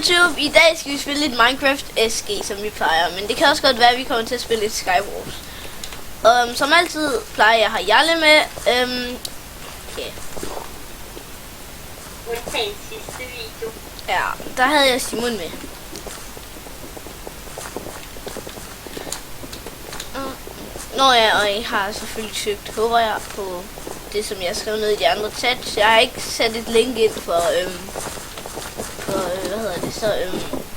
YouTube, i dag skal vi spille lidt Minecraft SG, som vi plejer. Men det kan også godt være, at vi kommer til at spille lidt Skywars. Som altid plejer jeg at have Jarle med. Undtagen sidste video. Ja, der havde jeg Simon med. Nå ja, og I har selvfølgelig søgt, håber jeg, på det, som jeg skrev ned i de andre chats. Jeg har ikke sat et link ind for, hvad hedder det så,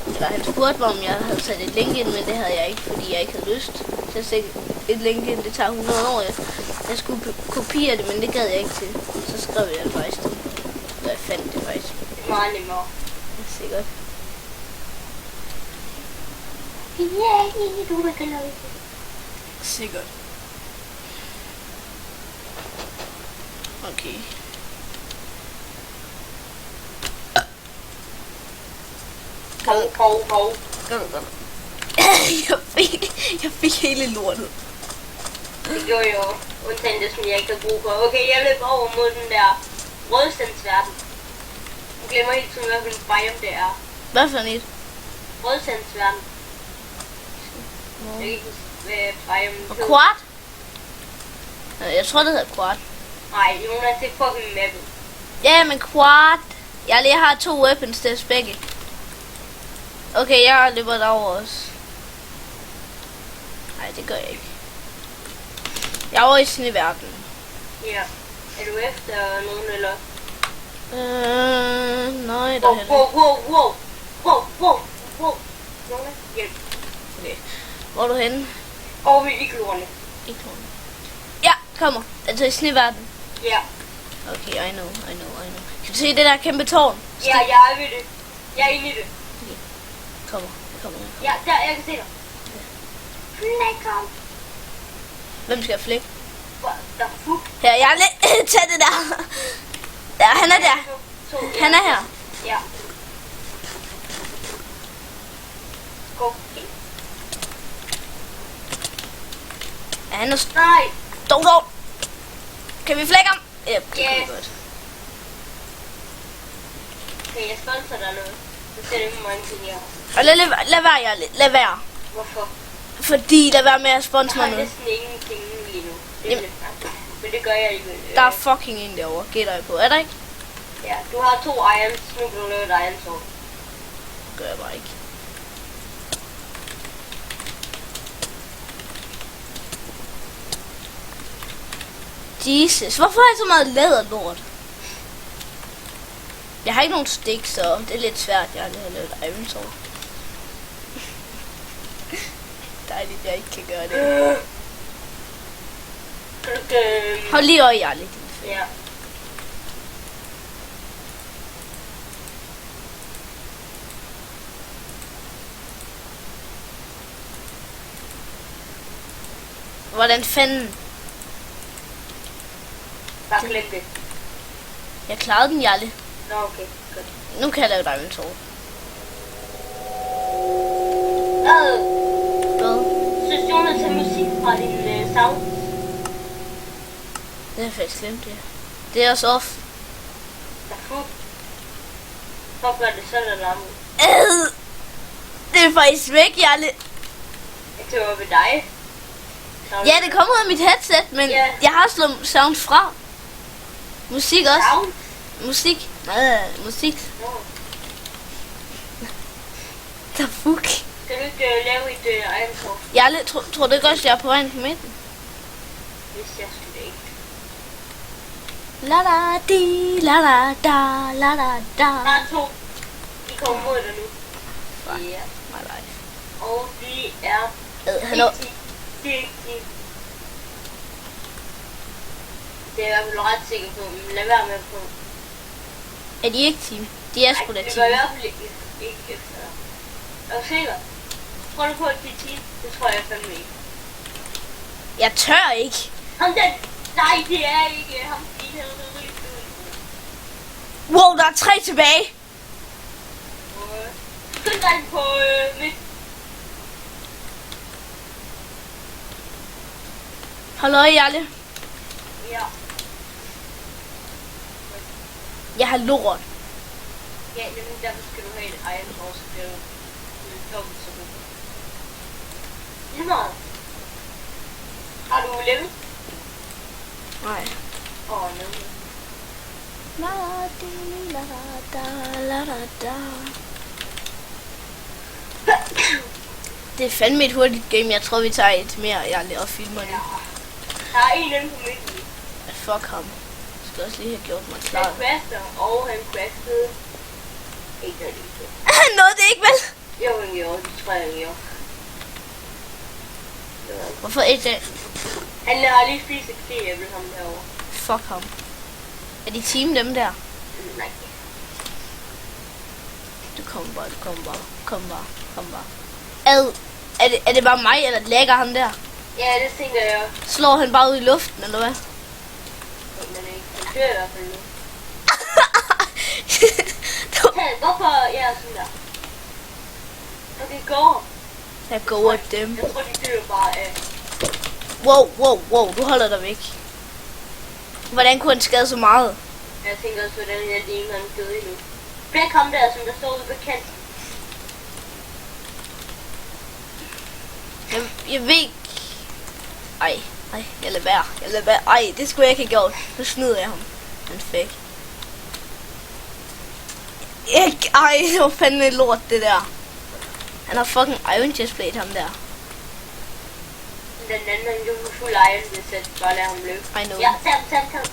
eller han spurgte mig, om jeg havde sat et link ind, men det havde jeg ikke, fordi jeg ikke havde lyst til at sætte et link ind. Det tager 100 år. Jeg skulle kopiere det, men det gad jeg ikke til. Så skrev jeg det faktisk til. Så jeg fandt det faktisk. Meget nemmere. Sikkert. Ja, du vil kan lave det. Sikkert. Okay. Hov. jeg fik hele lortet. Det gjorde jeg jo. Undtagen det, som jeg ikke havde brug for. Okay, jeg løb over mod den der rødsandsverden. Jeg glemmer helt tiden, hvad for en biome det er. Hvad for et? Rødsandsverden. Jeg kan ikke huske, hvad biome Og quad? Jeg tror, det hedder quad. Nej, Jonas, det er fucking mappet. Ja, men quad. Jeg har 2 weapons til begge. Okay, jeg løber derover også. Nej, det gør jeg ikke. Jeg er over i sneverdenen. Ja. Er du efter nogen, eller? Nej, der er Wow. Jonas, hjælp. Okay. Hvor er du henne? Over ved igloerne. Ikke nogen. Ja, kommer. Altså i sneverdenen. Ja. Okay, I know. Kan du se det der kæmpe tårn? Ja, jeg er ved det. Jeg er inde i det. Kommer. Ja, der, jeg kan se dig. Flækker. Hvem skal jeg flække? Der er fug. Her, jeg tag det der. Ja, han er der. Han er her. Ja. Gå. Ja, han er Nej. dog. Kan vi flække ham? Ja, det kan vi Yes. godt. Okay, jeg sponsor dig noget. Så ser det hvor mange ting jeg har. Og lad være, Jarle. Lad være. Hvorfor? Fordi lad være med at Jeg sponsor har mig noget. næsten ingenting lige nu. Det er Jamen. lidt mærkeligt. Men det gør jeg alligevel. Der er fucking en derovre, gætter jeg på. Er der ikke? Ja, du har 2 irons. Nu kan du lave et iron sword. Gør jeg bare ikke. Jesus, hvorfor har jeg så meget læderlort? Jeg har ikke nogen stik, så det er lidt svært. Jeg har lige lavet iron sword. Dejligt, jeg ikke kan gøre det. Hold lige øje, Jarle. Ja. Hvordan fanden? Bare glem det. Jeg klarede den, Jarle. Nå, okay. Godt. Nu kan jeg lave diamond sword. Hvad? Synes Jonas har musik fra din sound? Det er faktisk glemt, ja. Det er også off. Der er fug. Fuck, hvad er det sådan en larm? Det er faktisk væk, Jarle. Jeg tror ved dig. Ja, det kommer ud af mit headset, men Ja. jeg har slået sound fra. Musik også. Sound? Musik. Musik. Nå. Der fuck. Skal du ikke lave et iron sword? Jarle, tror du godt, jeg er på vejen på midten? Hvis jeg skulle ikke. La da di, la da da, la da da. Der er 2. De kommer mod dig nu. Fuck. Ja. My life. Og de er... Han er... Det er ikke team. Det er jeg i hvert fald ret sikker på, men lad være med at få. Er de ikke team? De er sgu da det gør i team. hvert fald ikke efter dig. Er du sikker? Tror du på, at de er team? Det tror jeg fandme ikke. Jeg tør ikke. Ham den! Nej, det er ikke ham. De helvede. Wow, der er 3 tilbage. Skynd dig på midt. Hold øje, Jarle. Ja. Jeg har lort. Ja, nemlig derfor skal du have et Iron Sword, så bliver du dobbelt så god. Lige meget. Har du level? Nej. Nemlig. La di la da la da da. Det er fandme et hurtigt game. Jeg tror vi tager et mere. Jeg laver filmer det. Ja. Der er en inde på midten. Fuck ham. Jeg skal også lige have gjort mig Han klar. crashter, og han crashede. Ikke noget lige. Han nåede det ikke, vel? Jo, han gjorde. Det tror jeg, han gjorde. Hvorfor ikke det? Han har lige spist et æble ham derovre. Fuck ham. Er de team dem der? Nej. Du kommer bare, kom bare. Er det bare mig, eller lægger ham der? Ja, det tænker jeg. Slår han bare ud i luften, eller hvad? Men ikke. Han dør i hvert fald nu. Hvorfor? Ja, sådan der. Okay, go. Jeg går af dem. Jeg tror, de dør bare af. Wow, du holder dig væk. Hvordan kunne han skade så meget? Jeg tænker også, hvordan jeg lige han døde endnu. Blæk ham der, som der står ude på kanten. Jeg ved ikke. Ej, jeg lader være. Ej, det skulle jeg ikke have gjort. Nu snyder jeg ham. Han fik. Ikke, det var fandme lort det der. Han har fucking Iron Chestplate, ham der. Den anden, han gjorde fuld iron, hvis jeg bare lader ham løbe. I know. Ja, tag ham.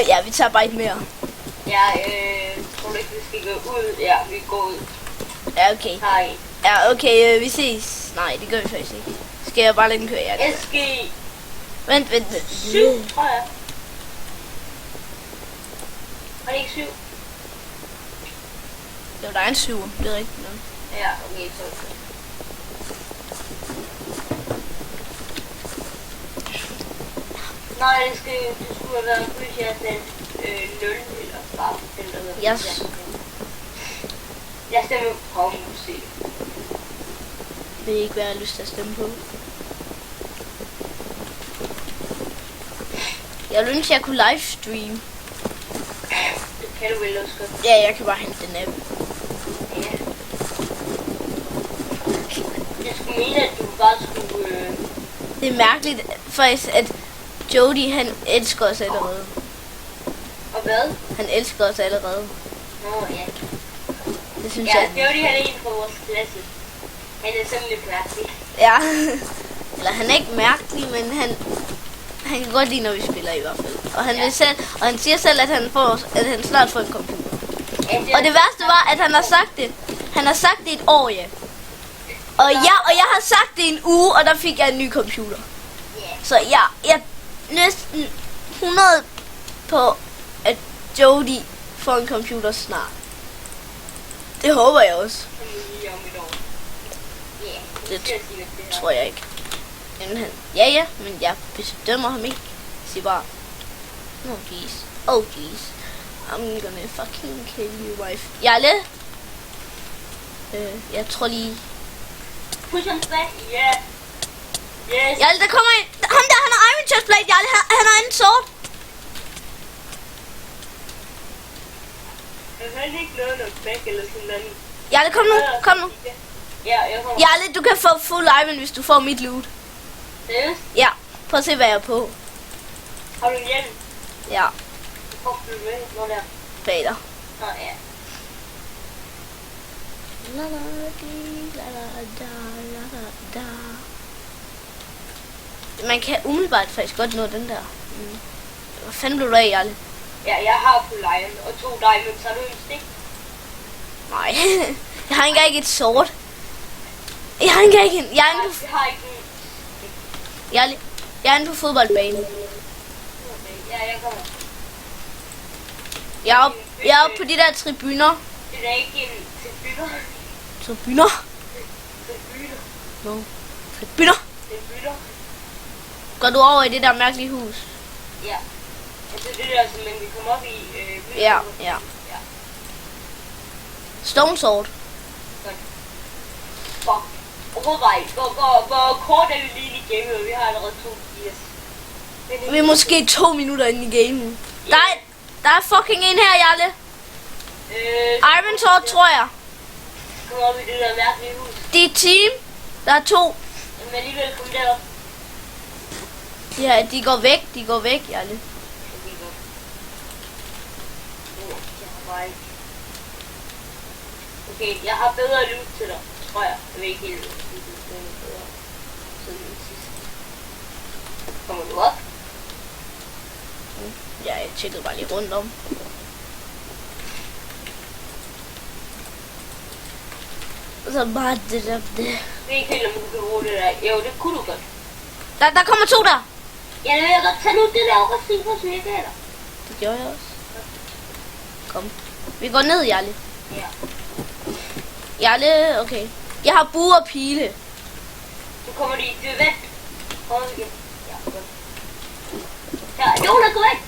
Ja, vi tager bare et mere. Ja, tror du ikke, vi skal gå ud? Ja, vi går ud. Ja, okay. Hej. Ja, okay, vi ses. Nej, det gør vi faktisk ikke. Skal jeg bare lade den køre? Ja, det SG Vent. 7, tror jeg. Var det ikke 7? Jo, der er en 7. Det er rigtigt. Nok. Ja, okay, så. Nej, det skulle have været Bridge 0, eller bare den der hedder. Yes. Jeg stemmer på musik. Det er ikke, hvad jeg har lyst til at stemme på. Jeg ville ønske, jeg kunne livestream. Det kan du vel også godt. Ja, jeg kan bare hente den app. Ja. Jeg skulle mene, at du bare skulle... Det er mærkeligt faktisk, at Jody, han elsker os allerede. Og hvad? Han elsker os allerede. Nå, ja. Det synes Ja, jeg. Jody han er en fra vores klasse. Han er sådan lidt mærkelig. Ja. Eller han er ikke mærkelig, men han kan godt lide, når vi spiller i hvert fald. Og han, vil selv, og han siger selv, at han snart får en computer. Ja, Og det værste var, at han har sagt det. Han har sagt det i et år, ja. Og jeg har sagt det i en uge, og der fik jeg en ny computer. Så jeg er næsten 100 på, at Jody får en computer snart. Det håber jeg også. Det tror jeg ikke. Ja, men jeg bestemmer ham ikke. Jeg siger bare, oh jeez, I'm gonna fucking kill you, wife. Jarle? Jeg tror lige... Push ham tilbage, ja. Yes. Jarle, der kommer en... Ham der, han har Iron Chestplate, Jarle, han har en sword. Jeg har ikke noget back eller sådan noget. Jarle, kom nu. Ja, jeg kommer. Jarle, du kan få full Iron, hvis du får mit loot. Seriøst? Ja, prøv at se, hvad jeg er på. Har du en hjelm? Ja, Hvor bliver du med? Hvor der? bag dig. Nå, ja. La la di, la la da. Man kan umiddelbart faktisk godt nå den der. Hvad fanden blev du af, Jarle? Ja, jeg har full iron og 2 diamonds. Har du en stik? Nej, jeg har ikke engang et sword. Jeg har ikke en... Jeg er inde på... Jeg har ikke en. Jeg er inde på fodboldbanen. Okay, ja, jeg kommer. Jeg er oppe på de der tribuner. Det er ikke en tribuner. Tribuner? Tribuner. No. Tribuner? Tribuner. Går du over i det der mærkelige hus? Ja. Altså det der, som man kan komme op i. Ja. Stone sword. Godt. Overvej, hvor kort er vi lige i gamet, og vi har allerede 2 gears. Vi er måske 2 minutter inde i gamen. Der er fucking en her, Jarle. Iron Sword, tror jeg. Kom op i det der mærkelige hus. Det er et team. Der er 2. Men alligevel kom derop. Ja, de går væk, Jarle. Okay, jeg har bedre loot til dig, tror jeg. Jeg ved ikke helt, kommer du op? Ja, jeg tjekkede bare lige rundt om. Og så bare det der. Jeg ved ikke helt, om du kan bruge det der. Jo, det kunne du godt. Der kommer 2 der. Ja, det vil jeg godt tage nu det der og se på svækketer. Det gjorde jeg også. Kom. Vi går ned, Jarle. Ja. Jarle, okay. Jeg har bue og pile. Nu kommer de, du er væk. Kom igen. Ja, godt. Ja, Jonas, gå væk.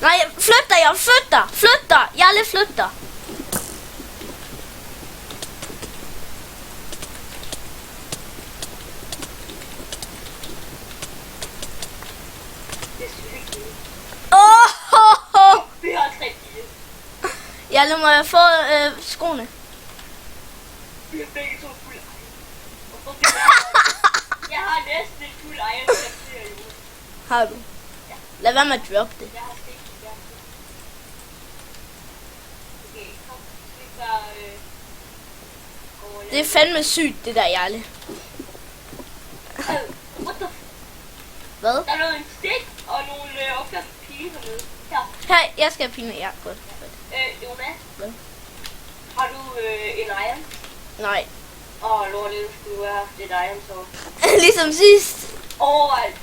Nej, flyt dig, Jarle, flyt dig. Jarle, flyt dig. Vi har 3 piger. Jarle, må jeg få skoene? Vi har begge 2 fuld iron. Jeg har næsten et fuld iron. Har du? Ja. Lad være med at droppe det. Jeg har stik. Okay, kom. Vi bare Det er fandme sygt, det der, Jarle. What the Hvad? Der lå en stik og nogle opkast pile hernede. Her. Her, jeg skal have pile. Ja, godt. Jonas. Hvad? Har du en iron? Nej. Lort, du skulle have haft et iron så. Ligesom sidst. Overvej.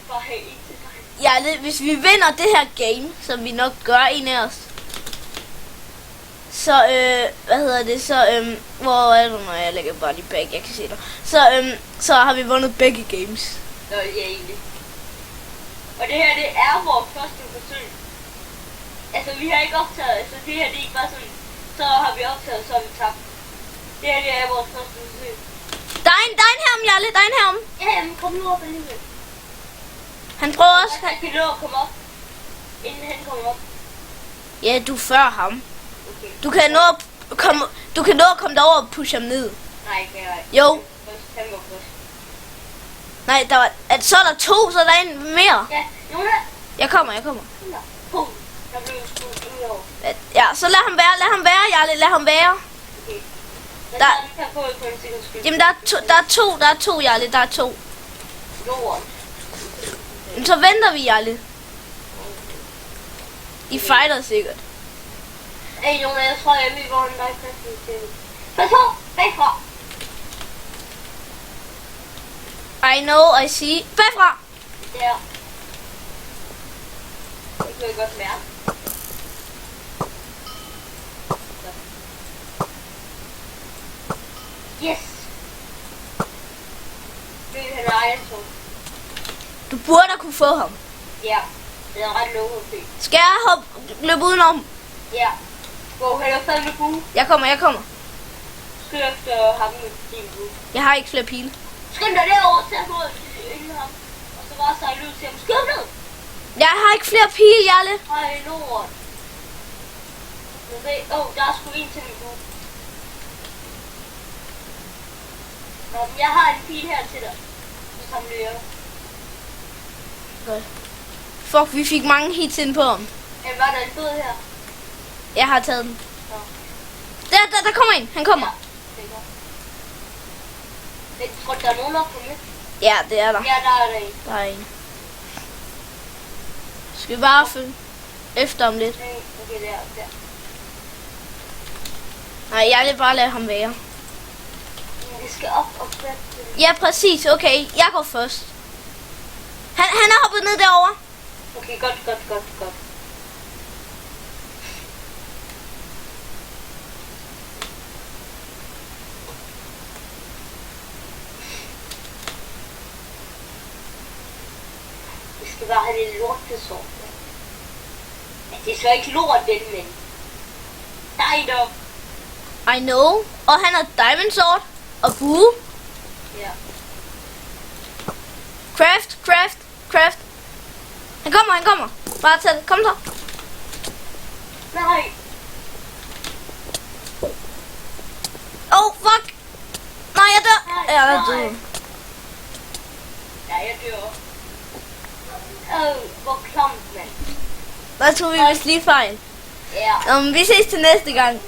Bare have en til dig. Jarle, hvis vi vinder det her game, som vi nok gør, en af os. Så, hvad hedder det, så, hvor er du, når jeg lægger bare lige bag, jeg kan se dig. Så har vi vundet begge games. Nå, ja, egentlig. Og det her, det er vores første forsøg. Altså, vi har ikke optaget, så det her, det er ikke bare sådan, så har vi optaget, så har vi tabt. Det her, det er vores første forsøg. Der er en herom, Jarle, der er en herom. Ja, men kom nu op alligevel. Han prøver også. Jeg kan nå at komme op, inden han kommer op. Ja, du er før ham. Okay. Du kan nå at komme derover og pushe ham ned. Nej, kan jeg ikke. Jo. Han går først. Nej, så er der 2, så er der en mere. Ja, Jonas. Jeg kommer. Kom der. Pum. Der blev skudt ud over. Ja, så lad ham være, Jarle, lad ham være. Okay. Der- kan få et på en sikkerheds skyld. Jamen, der er to, Jarle, der er 2. Jorden. Men så venter vi, Jarle. I fighter sikkert. Hey, Jonas, jeg tror, jeg ved, hvor han er i pladsen til. Pas på, bagfra. I know, I see. Bagfra! Der. Det kan jeg godt mærke. Yes! Det er han ejer så. Du burde kunne få ham. Ja, det er ret lovet til. Skal jeg løbe udenom? Ja. Gå heller fandme bue. Jeg kommer. Skyld efter ham med din bue. Jeg har ikke flere pile. Skynd dig derover til at gå inden ham. Og så bare sejle ud til ham. Skynd ned! Jeg har ikke flere pile, Jarle. Ej, lort. Der er sgu en til min bue. Nå, men jeg har en pil her til dig. Så samler jeg. Godt. Fuck, vi fik mange hits ind på ham. Var der en fed her? Jeg har taget den. Nå. Der kommer en. Han kommer. Ja, det er godt. Jeg tror, der er nogen op på mit. Ja, det er der. Ja, der er der en. Der er en. Skal vi bare følge efter om lidt? Okay, der. Nej, jeg vil bare lade ham være. Men vi skal op og plads. Ja, præcis. Okay, jeg går først. Han er hoppet ned derovre. Okay, godt. Vi skal bare have lidt lortesort. Det er så ikke lort, den, men... Der er en deroppe. I know. Og han har diamond sword og bue. Ja. Craft. Han kommer. Bare tag det. Kom så. Nej. Oh, fuck. Nej, jeg dør. Nej, Jeg er nej. død. Ja, jeg dør. Hvor klamt, mand. Der tog vi vist lige fejl. Ja. Vi ses til næste gang.